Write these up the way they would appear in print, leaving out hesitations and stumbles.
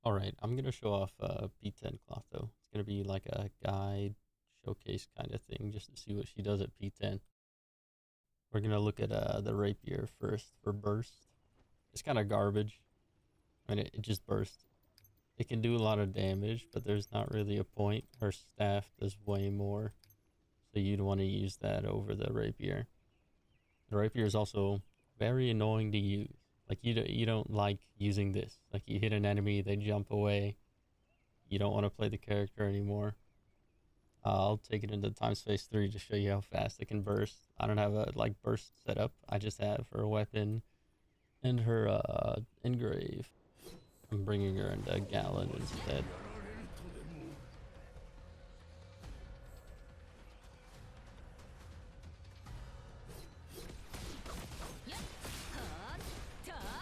Alright, I'm gonna show off P10 Clotho. It's gonna be like a guide showcase kind of thing just to see what she does at P10. We're gonna look at the Rapier first for burst. It's kind of garbage. I mean, it just bursts. It can do a lot of damage, but there's not really a point. Her staff does way more, so you'd want to use that over the Rapier. The Rapier is also very annoying to use. Like you don't like using this. Like you hit an enemy, they jump away. You don't want to play the character anymore. I'll take it into time space 3 to show you how fast it can burst. I don't have a like burst set up. I just have her weapon and her engrave. I'm bringing her into Gallon instead.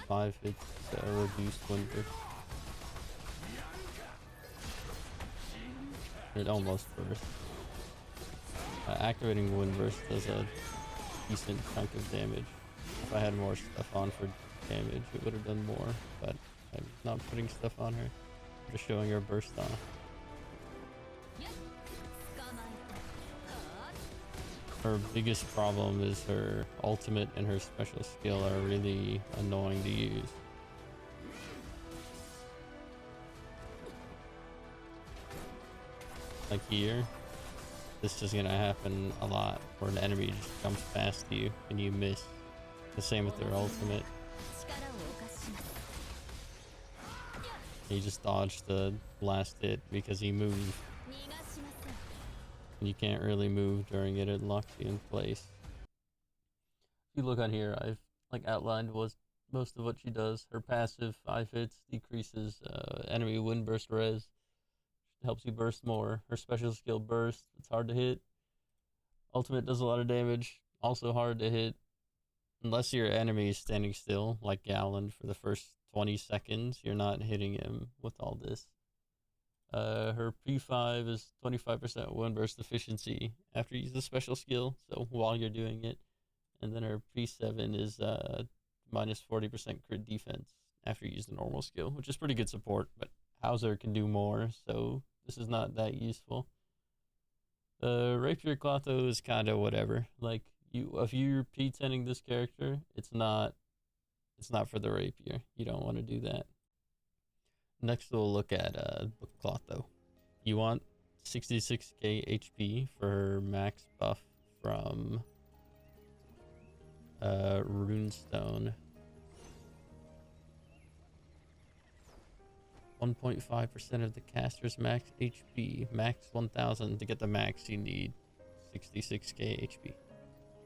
Five hits, reduced wind burst. It almost burst. Activating wind burst does a decent chunk of damage. If I had more stuff on for damage, it would have done more, but I'm not putting stuff on her. I'm just showing her burst off. Her biggest problem is her ultimate and her special skill are really annoying to use. Like here, this is gonna happen a lot, where an enemy just comes past you and you miss. The same with their ultimate. He just dodged the last hit because he moved. You can't really move during it, it locks you in place. If you look on here, I've like outlined was most of what she does. Her passive 5 hits decreases enemy wind burst res. Helps you burst more. Her special skill burst, it's hard to hit. Ultimate does a lot of damage, also hard to hit. Unless your enemy is standing still, like Gallon, for the first 20 seconds, you're not hitting him with all this. Her P5 is 25% wind burst efficiency after you use the special skill, so while you're doing it. And then her P7 is minus 40% crit defense after you use the normal skill, which is pretty good support, but Hauser can do more, so this is not that useful. Rapier Clotho is kind of whatever. Like, if you're P10ing this character, it's not for the Rapier. You don't want to do that. Next, we'll look at Clotho. You want 66k HP for her max buff from Runestone. 1.5% of the caster's max HP. Max 1000. To get the max, you need 66k HP.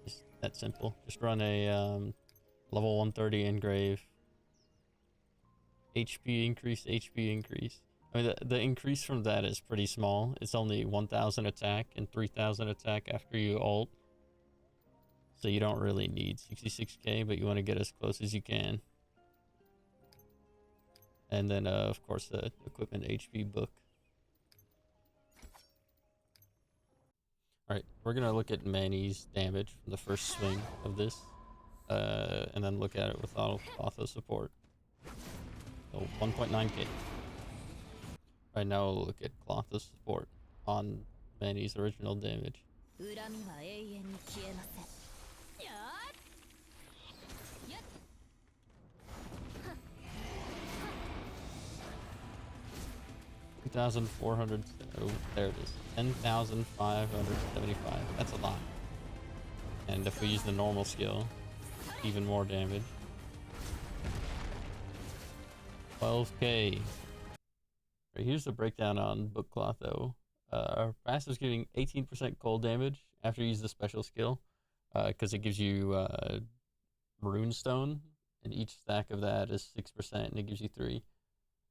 Just that simple. Just run a level 130 engrave. HP increase. I mean, the increase from that is pretty small. It's only 1000 attack and 3000 attack after you ult. So you don't really need 66k, but you want to get as close as you can. And then, of course, the equipment HP book. Alright, we're going to look at Manny's damage from the first swing of this. And then look at it with auto support. So 1.9k. Right now we'll look at Clotho support on Manny's original damage. 2,400. Oh, there it is. 10,575. That's a lot. And if we use the normal skill, even more damage. 12k. Right, here's the breakdown on Book Clotho. Our passive is giving 18% cold damage after you use the special skill, because it gives you Rune Stone, and each stack of that is 6%, and it gives you 3.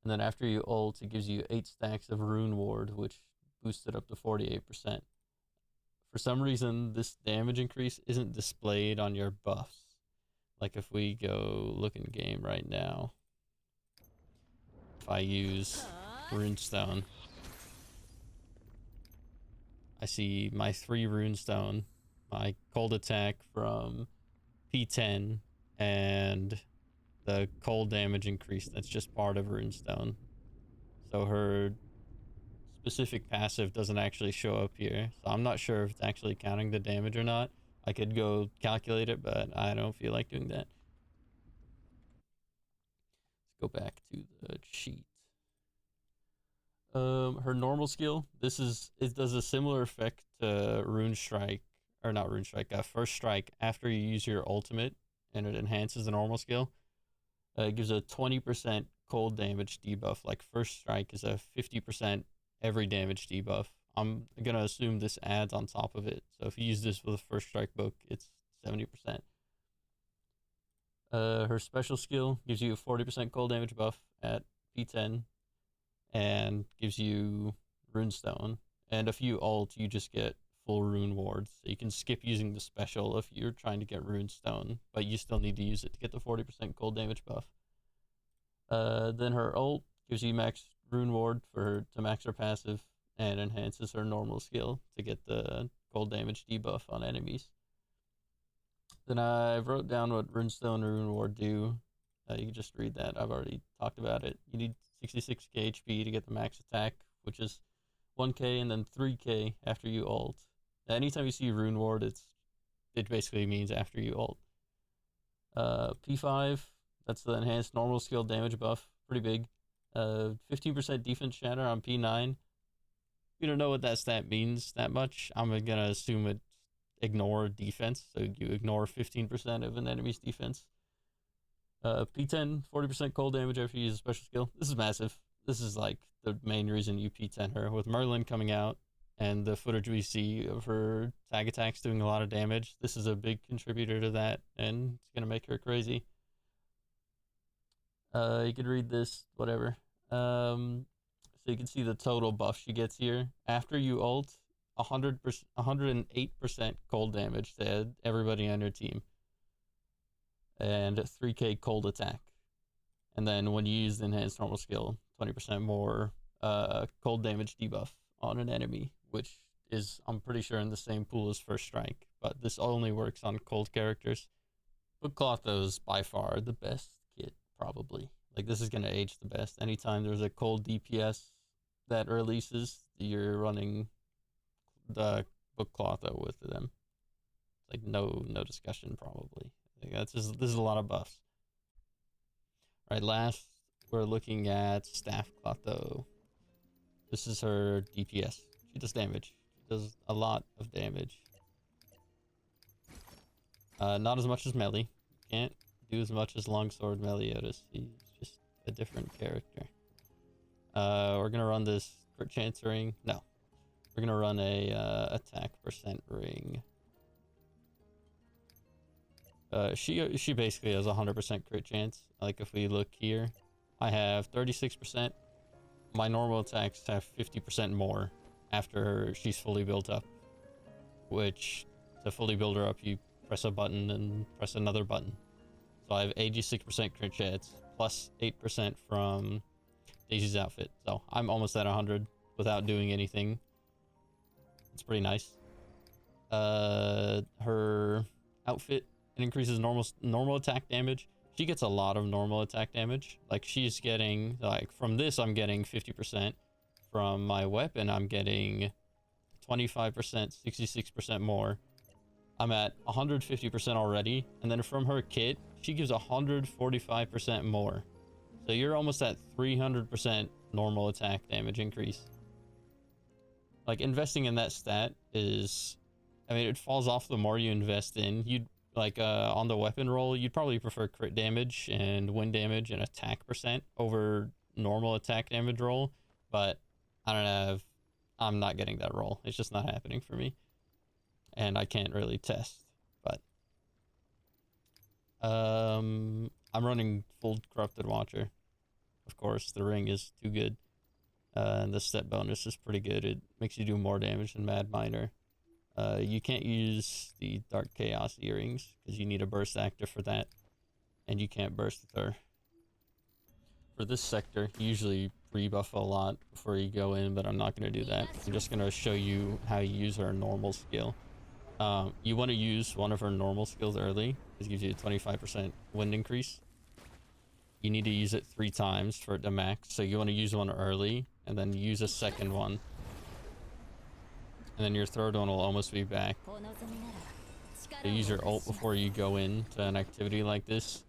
And then after you ult, it gives you 8 stacks of Rune Ward, which boosts it up to 48%. For some reason, this damage increase isn't displayed on your buffs. Like if we go look in game right now, if I use Runestone, I see my 3 Runestone, my cold attack from P10, and the cold damage increase. That's just part of Runestone. so her specific passive doesn't actually show up here. So I'm not sure if it's actually counting the damage or not. I could go calculate it, but I don't feel like doing that. Let's go back to the sheet. Her normal skill, it does a similar effect to Rune Strike, or not Rune Strike, First Strike after you use your ultimate, and it enhances the normal skill. It gives a 20% cold damage debuff. Like First Strike is a 50% every damage debuff. I'm gonna assume this adds on top of it. So if you use this with a First Strike book, it's 70%. Her special skill gives you a 40% cold damage buff at P10 and gives you Runestone. And if you ult, you just get full rune wards. So you can skip using the special if you're trying to get Runestone, but you still need to use it to get the 40% cold damage buff. Then her ult gives you max rune ward to max her passive and enhances her normal skill to get the cold damage debuff on enemies. Then I wrote down what Runestone and Rune Ward do. You can just read that. I've already talked about it. You need 66k HP to get the max attack, which is 1k and then 3k after you ult. Anytime you see Rune Ward, it basically means after you ult. P5, that's the enhanced normal skill damage buff. Pretty big. 15% defense shatter on P9. You don't know what that stat means that much. I'm gonna assume it ignore defense, so you ignore 15% of an enemy's defense. P10, 40% cold damage after you use a special skill. This is massive. This is like the main reason you P10 her. With Merlin coming out and the footage we see of her tag attacks doing a lot of damage, this is a big contributor to that, and it's gonna make her crazy. You could read this, whatever. So you can see the total buff she gets here. After you ult, 108% cold damage to everybody on your team. And 3k cold attack. And then when you use the enhanced normal skill, 20% more cold damage debuff on an enemy, which is, I'm pretty sure, in the same pool as First Strike. But this only works on cold characters. But Clotho is by far the best kit, probably. Like, this is going to age the best. Anytime there's a cold DPS that releases, you're running the book Clotho with them. Like, no discussion, probably. Like, this is a lot of buffs. All right, last we're looking at Staff Clotho. This is her DPS. She does damage. She does a lot of damage. Not as much as Melee. Can't do as much as Longsword Meliodas. He's just a different character. We're gonna run this crit chance ring. No, we're gonna run a attack percent ring. She basically has 100% crit chance. Like if we look here, I have 36%. My normal attacks have 50% more after she's fully built up. Which, to fully build her up, you press a button and press another button. So I have 86% crit chance, plus 8% from Daisy's outfit. So I'm almost at 100 without doing anything. It's pretty nice. Her outfit, it increases normal attack damage. She gets a lot of normal attack damage. Like she's getting, like from this I'm getting 50%. From my weapon I'm getting 25%, 66% more. I'm at 150% already. And then from her kit, she gives 145% more. So you're almost at 300% normal attack damage increase. Like investing in that stat is, I mean, it falls off the more you invest in. You'd like on the weapon roll, you'd probably prefer crit damage and wind damage and attack percent over normal attack damage roll. But I don't know, I'm not getting that roll. It's just not happening for me. And I can't really test, but I'm running full Corrupted Watcher. Of course, the ring is too good. And the step bonus is pretty good. It makes you do more damage than Mad Miner. You can't use the Dark Chaos earrings because you need a burst actor for that. And you can't burst with her. For this sector, you usually pre-buff a lot before you go in, but I'm not going to do that. I'm just going to show you how you use her normal skill. You want to use one of her normal skills early. This gives you a 25% wind increase. you need to use it 3 times for it to max. So you want to use one early and then use a second one. And then your third one will almost be back. So use your ult before you go into an activity like this.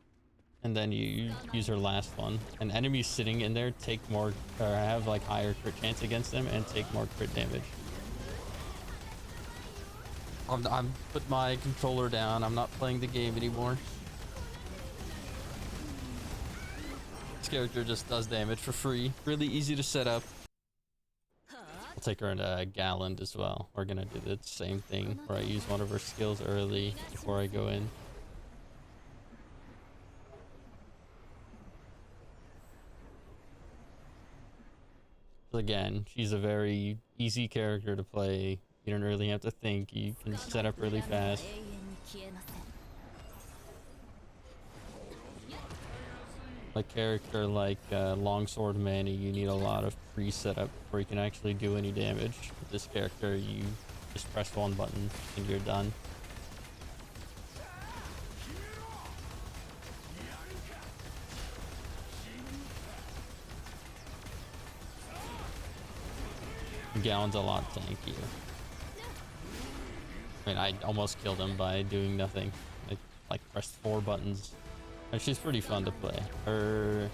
And then you use your last one. And enemies sitting in there take more, or have like higher crit chance against them and take more crit damage. I'm put my controller down. I'm not playing the game anymore. This character just does damage for free. Really easy to set up. I'll take her into Galland as well. We're gonna do the same thing where I use one of her skills early before I go in. So again, she's a very easy character to play. You don't really have to think. You can set up really fast. A character like Longsword Manny, you need a lot of pre-setup before you can actually do any damage. With this character, you just press one button and you're done. Galland's a lot tankier. I mean, I almost killed him by doing nothing. I like pressed 4 buttons. And she's pretty fun to play. Her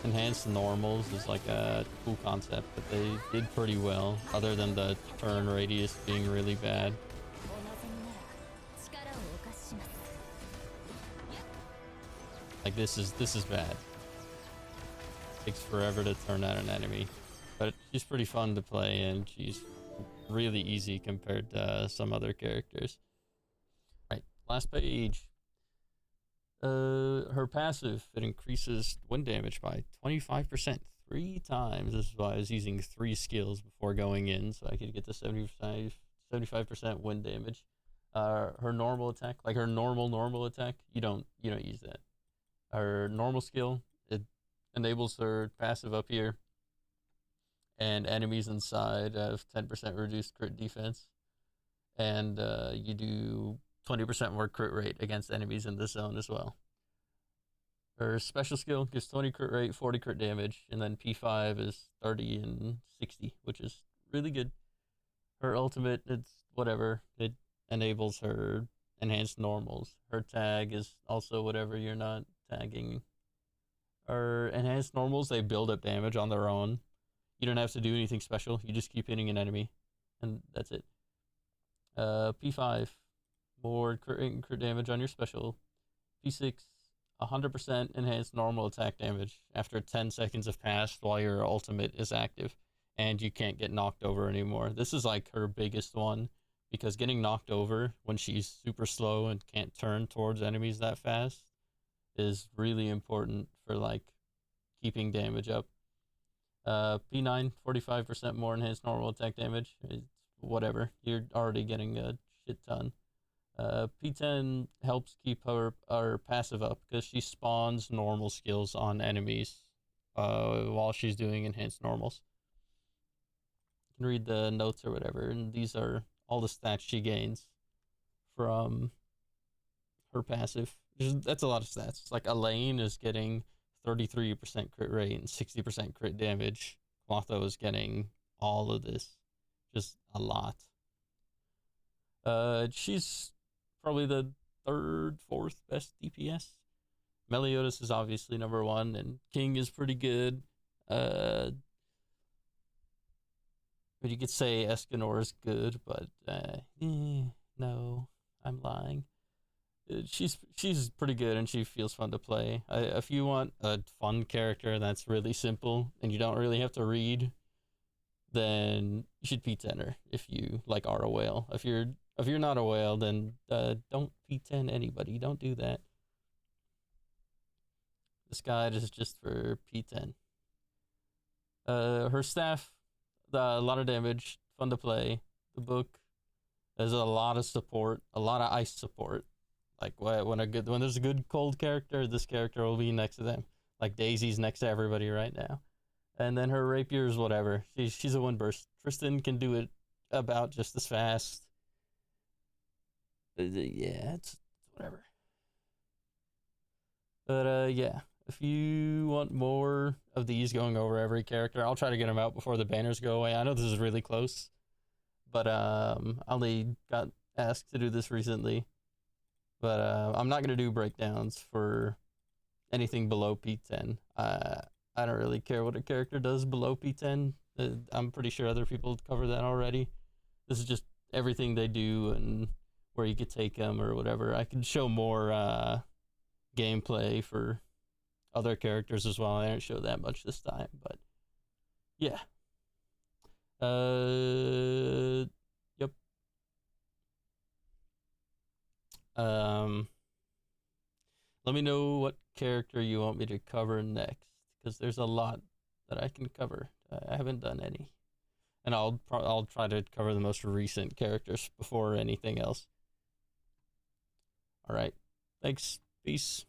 enhanced normals is like a cool concept, but they did pretty well, other than the turn radius being really bad. Like this is bad. Takes forever to turn out an enemy. But she's pretty fun to play, and she's really easy compared to some other characters. Right, last page. Her passive, it increases wind damage by 25%, 3 times. This is why I was using 3 skills before going in, so I could get to 75% wind damage. Her normal attack, like her normal attack, you don't use that. Her normal skill, it enables her passive up here, and enemies inside have 10% reduced crit defense, and you do 20% more crit rate against enemies in this zone as well. Her special skill gives 20 crit rate, 40 crit damage, and then P5 is 30 and 60, which is really good. Her ultimate, it's whatever. It enables her enhanced normals. Her tag is also whatever you're not tagging. Her enhanced normals, they build up damage on their own. You don't have to do anything special. You just keep hitting an enemy, and that's it. P5, more crit damage on your special. P6, 100% enhanced normal attack damage after 10 seconds have passed while your ultimate is active, and you can't get knocked over anymore. This is like her biggest one, because getting knocked over when she's super slow and can't turn towards enemies that fast is really important for like keeping damage up. P9, 45% more enhanced normal attack damage. It's whatever. You're already getting a shit ton. P10 helps keep her passive up because she spawns normal skills on enemies while she's doing enhanced normals. You can read the notes or whatever, and these are all the stats she gains from her passive. That's a lot of stats. Like Elaine is getting 33% crit rate and 60% crit damage. Clotho is getting all of this. Just a lot. She's probably the 3rd, 4th best DPS. Meliodas is obviously number 1, and King is pretty good. But you could say Escanor is good, but no, I'm lying. She's pretty good, and she feels fun to play. If you want a fun character that's really simple and you don't really have to read, then you should P10 her if you like are a whale. If you're not a whale, then don't P10 anybody. Don't do that. This guide is just for P10. Her staff, a lot of damage, fun to play. The book, there's a lot of support, a lot of ice support. Like when there's a good cold character, this character will be next to them. Like Daisy's next to everybody right now. And then her rapier is whatever. She's a wind burst. Tristan can do it about just as fast. Yeah, it's whatever. But yeah, if you want more of these going over every character, I'll try to get them out before the banners go away. I know this is really close, but I only got asked to do this recently. But I'm not gonna do breakdowns for anything below P10. I don't really care what a character does below P10. I'm pretty sure other people cover that already. This is just everything they do and where you could take them or whatever. I could show more gameplay for other characters as well. I didn't show that much this time, but yeah. Yep. Let me know what character you want me to cover next, because there's a lot that I can cover. I haven't done any, and I'll try to cover the most recent characters before anything else. All right, thanks. Peace.